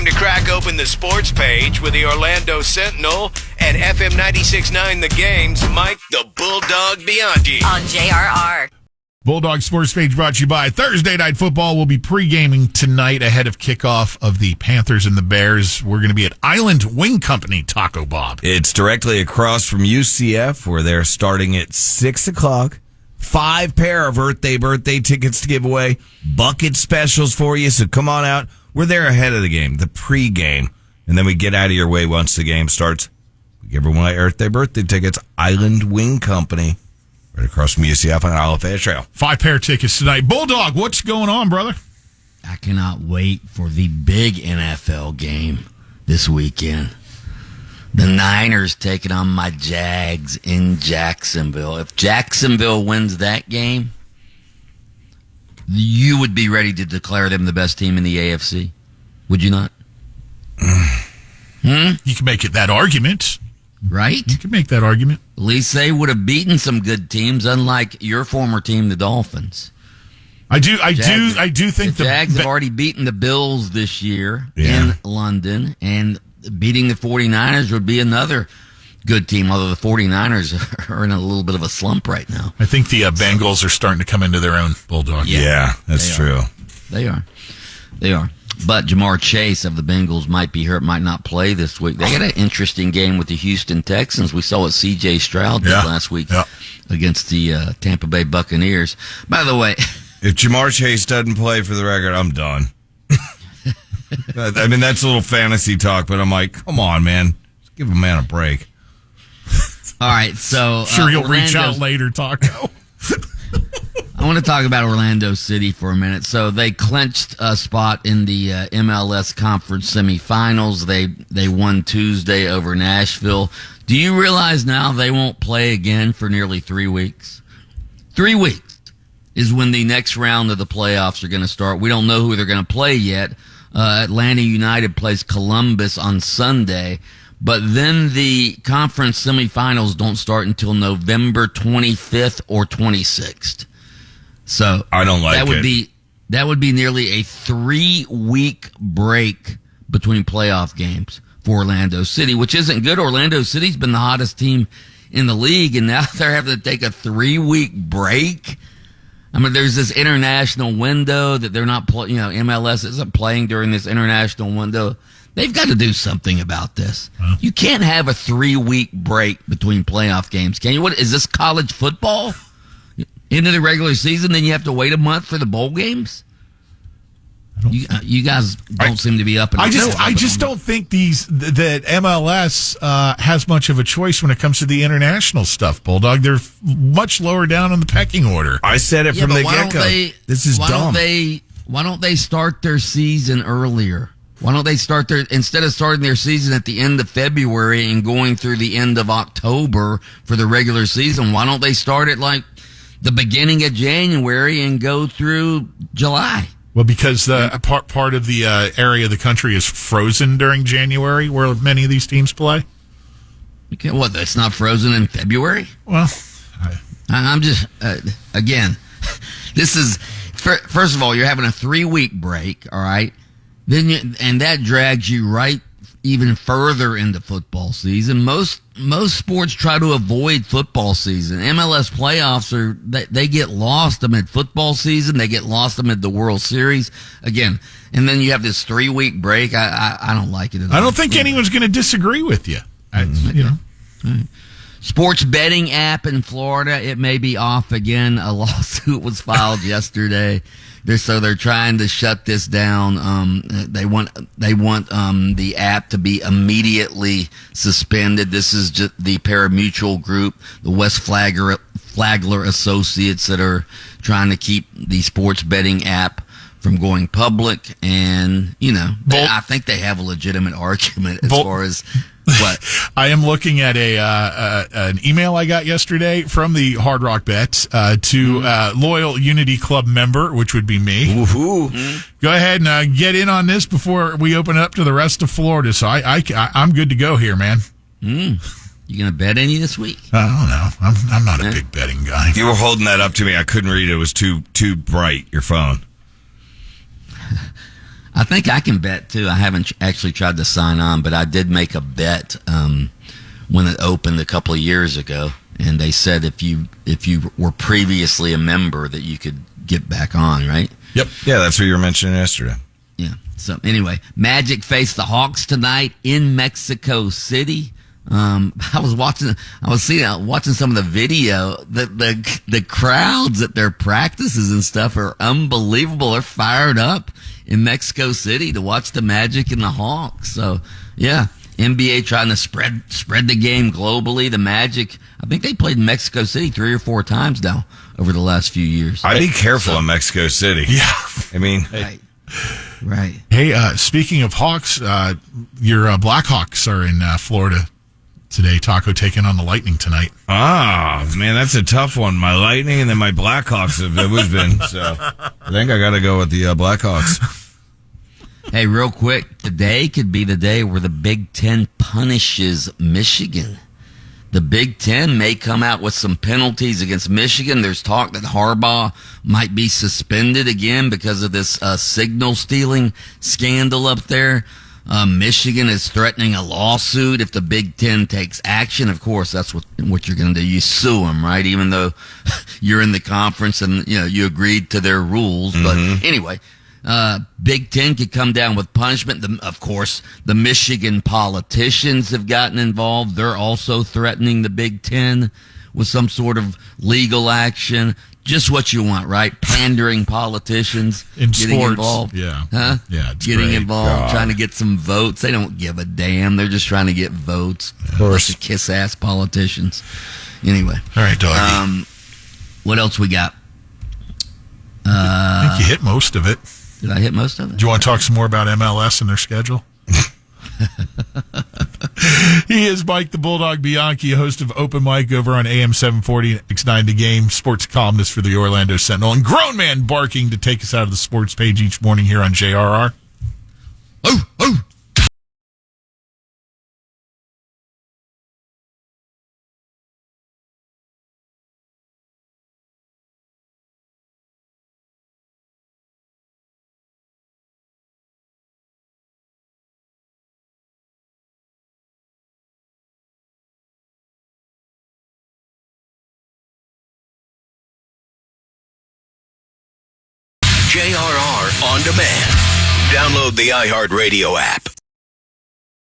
time to crack open the sports page with the Orlando Sentinel and FM 96.9 The Game's Mike the Bulldog Bianchi. On JRR. Bulldog Sports Page brought to you by Thursday Night Football. We'll be pre-gaming tonight ahead of kickoff of the Panthers and the Bears. We're going to be at Island Wing Company Taco Bob. It's directly across from UCF, where they're starting at 6 o'clock. 5 pair of birthday tickets to give away. Bucket specials for you, so come on out. We're there ahead of the game, the pre-game. And then we get out of your way once the game starts. We give everyone birthday tickets. Island Wing Company. Right across from UCF on Olive Edge Trail. 5 pair tickets tonight. Bulldog, what's going on, brother? I cannot wait for the big NFL game this weekend. The Niners taking on my Jags in Jacksonville. If Jacksonville wins that game, you would be ready to declare them the best team in the AFC. Would you not? You can make it that argument. Right? You can make that argument. At least they would have beaten some good teams, unlike your former team, the Dolphins. I do think the Jags have already beaten the Bills this year in London, and beating the 49ers would be another good team, although the 49ers are in a little bit of a slump right now. I think the Bengals are starting to come into their own, Bulldog. Yeah, that's true. They are. But Jamar Chase of the Bengals might be hurt, might not play this week. They got an interesting game with the Houston Texans. We saw what C.J. Stroud did last week against the Tampa Bay Buccaneers. By the way, if Jamar Chase doesn't play, for the record, I'm done. I mean, that's a little fantasy talk, but I'm like, come on, man. Just give a man a break. All right, so sure you'll reach out later, Taco. I want to talk about Orlando City for a minute. So they clinched a spot in the MLS Conference semifinals. They won Tuesday over Nashville. Do you realize now they won't play again for nearly 3 weeks? 3 weeks is when the next round of the playoffs are going to start. We don't know who they're going to play yet. Atlanta United plays Columbus on Sunday. But then the conference semifinals don't start until November 25th or 26th. So I don't like that would be nearly a 3-week break between playoff games for Orlando City, which isn't good. Orlando City's been the hottest team in the league, and now they're having to take a 3-week break. I mean, there's this international window that they're not MLS isn't playing during this international window. They've got to do something about this. Huh? You can't have a 3-week break between playoff games, can you? What is this, college football? Into the regular season, then you have to wait a month for the bowl games? You guys don't seem to be up. I just don't think that MLS has much of a choice when it comes to the international stuff, Bulldog. They're much lower down on the pecking order. I said it from the get-go. This is dumb. Why don't they start their season earlier? Why don't they start instead of starting their season at the end of February and going through the end of October for the regular season? Why don't they start at like the beginning of January and go through July? Well, because part of the area of the country is frozen during January, where many of these teams play. Okay, what? It's not frozen in February? Well, I'm just again. This is first of all, you're having a 3-week break, all right? And that drags you right even further into football season. Most sports try to avoid football season. MLS playoffs they get lost amid football season. They get lost amid the World Series again. And then you have this 3-week break. I don't like it at all. I don't think anyone's going to disagree with you. You know. Right. Sports betting app in Florida, it may be off again. A lawsuit was filed yesterday. They're trying to shut this down. They want the app to be immediately suspended. This is just the pari-mutuel group, the West Flagler Associates, that are trying to keep the sports betting app from going public. And I think they have a legitimate argument as far as what I am looking at an email I got yesterday from the Hard Rock Bet to loyal Unity Club member, which would be me. Go ahead and get in on this before we open up to the rest of Florida. So I'm good to go here, man. You gonna bet any this week? I don't know. I'm not a big betting guy. You were holding that up to me. I couldn't read it. It was too bright. Your phone. I think I can bet too. I haven't actually tried to sign on, but I did make a bet when it opened a couple of years ago, and they said if you were previously a member that you could get back on, right? Yep. Yeah, that's what you were mentioning yesterday. Yeah. So anyway, Magic face the Hawks tonight in Mexico City. I was watching some of the video. The crowds at their practices and stuff are unbelievable. They're fired up in Mexico City to watch the Magic and the Hawks. So yeah, NBA trying to spread the game globally. The Magic, I think they played in Mexico City 3 or 4 times now over the last few years. I'd be careful in Mexico City. Yeah. I mean, Right. Hey, speaking of Hawks, your Blackhawks are in Florida today. Taco taking on the Lightning tonight. Man, that's a tough one. My Lightning and then my Blackhawks have always been. So I think I got to go with the Blackhawks. Hey, real quick, today could be the day where the Big Ten punishes Michigan. The Big Ten may come out with some penalties against Michigan. There's talk that Harbaugh might be suspended again because of this signal stealing scandal up there. Michigan is threatening a lawsuit if the Big Ten takes action. Of course, that's what you're going to do. You sue them, right? Even though you're in the conference and you agreed to their rules. But anyway, Big Ten could come down with punishment. Of course, the Michigan politicians have gotten involved. They're also threatening the Big Ten with some sort of legal action. Just what you want, right? Pandering politicians In getting sports, involved. yeah. Huh? Yeah, it's getting great. involved, trying to get some votes. They don't give a damn. They're just trying to get votes. Of course. Bunch of kiss-ass politicians. Anyway. All right, doggy. What else we got? I think you hit most of it. Did I hit most of it? Do you want to talk some more about MLS and their schedule? He is Mike the Bulldog Bianchi, host of Open Mic over on AM 740 X9 The Game, sports columnist for the Orlando Sentinel, and grown man barking to take us out of the sports page each morning here on JRR. Oh, oh. JRR On Demand. Download the iHeartRadio app.